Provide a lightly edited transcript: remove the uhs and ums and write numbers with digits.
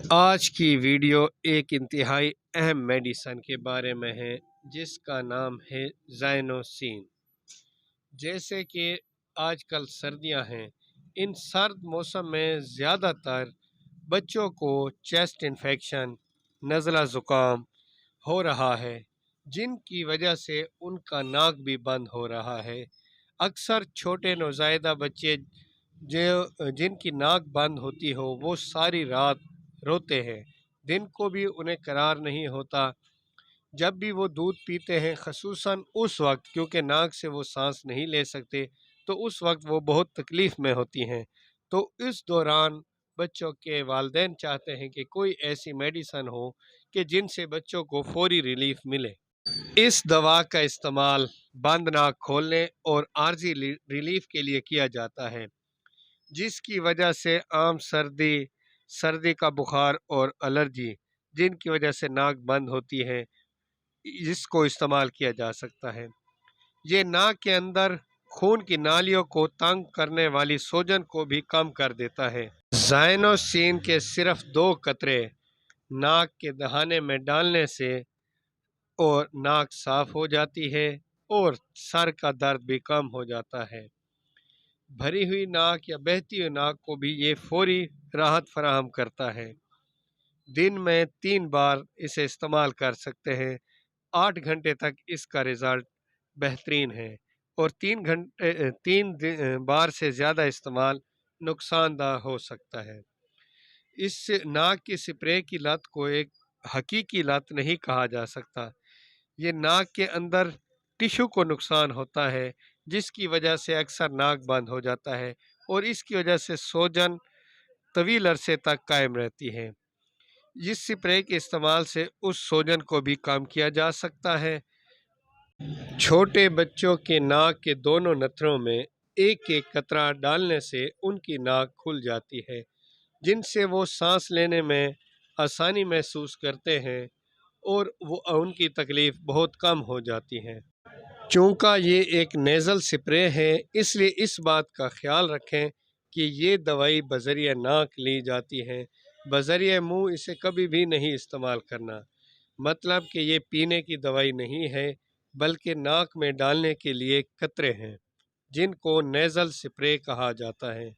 آج کی ویڈیو ایک انتہائی اہم میڈیسن کے بارے میں ہے جس کا نام ہے زائنوسین۔ جیسے کہ آج کل سردیاں ہیں، ان سرد موسم میں زیادہ تر بچوں کو چیسٹ انفیکشن، نزلہ زکام ہو رہا ہے، جن کی وجہ سے ان کا ناک بھی بند ہو رہا ہے۔ اکثر چھوٹے نوزائیدہ بچے جن کی ناک بند ہوتی ہو وہ ساری رات روتے ہیں، دن کو بھی انہیں قرار نہیں ہوتا۔ جب بھی وہ دودھ پیتے ہیں، خصوصاً اس وقت کیونکہ ناک سے وہ سانس نہیں لے سکتے، تو اس وقت وہ بہت تکلیف میں ہوتی ہیں۔ تو اس دوران بچوں کے والدین چاہتے ہیں کہ کوئی ایسی میڈیسن ہو کہ جن سے بچوں کو فوری ریلیف ملے۔ اس دوا کا استعمال بند ناک کھولنے اور عارضی ریلیف کے لیے کیا جاتا ہے، جس کی وجہ سے عام سردی کا بخار اور الرجی جن کی وجہ سے ناک بند ہوتی ہے، جس کو استعمال کیا جا سکتا ہے۔ یہ ناک کے اندر خون کی نالیوں کو تنگ کرنے والی سوجن کو بھی کم کر دیتا ہے۔ زائنوسین کے صرف 2 قطرے ناک کے دہانے میں ڈالنے سے اور ناک صاف ہو جاتی ہے اور سر کا درد بھی کم ہو جاتا ہے۔ بھری ہوئی ناک یا بہتی ہوئی ناک کو بھی یہ فوری راحت فراہم کرتا ہے۔ دن میں 3 بار اسے استعمال کر سکتے ہیں۔ 8 گھنٹے تک اس کا رزلٹ بہترین ہے، اور 3 بار سے زیادہ استعمال نقصان دہ ہو سکتا ہے۔ اس ناک کی سپرے کی لت کو ایک حقیقی لت نہیں کہا جا سکتا۔ یہ ناک کے اندر ٹشو کو نقصان ہوتا ہے، جس کی وجہ سے اکثر ناک بند ہو جاتا ہے اور اس کی وجہ سے سوجن طویل عرصے تک قائم رہتی ہے۔ اس سپرے کے استعمال سے اس سوجن کو بھی کم کیا جا سکتا ہے۔ چھوٹے بچوں کے ناک کے دونوں نتھروں میں ایک ایک قطرہ ڈالنے سے ان کی ناک کھل جاتی ہے، جن سے وہ سانس لینے میں آسانی محسوس کرتے ہیں اور ان کی تکلیف بہت کم ہو جاتی ہے۔ چونکہ یہ ایک نیزل سپرے ہے، اس لیے اس بات کا خیال رکھیں کہ یہ دوائی بذریعہ ناک لی جاتی ہے، بذریعہ منہ اسے کبھی بھی نہیں استعمال کرنا۔ مطلب کہ یہ پینے کی دوائی نہیں ہے، بلکہ ناک میں ڈالنے کے لیے قطرے ہیں، جن کو نیزل سپرے کہا جاتا ہے۔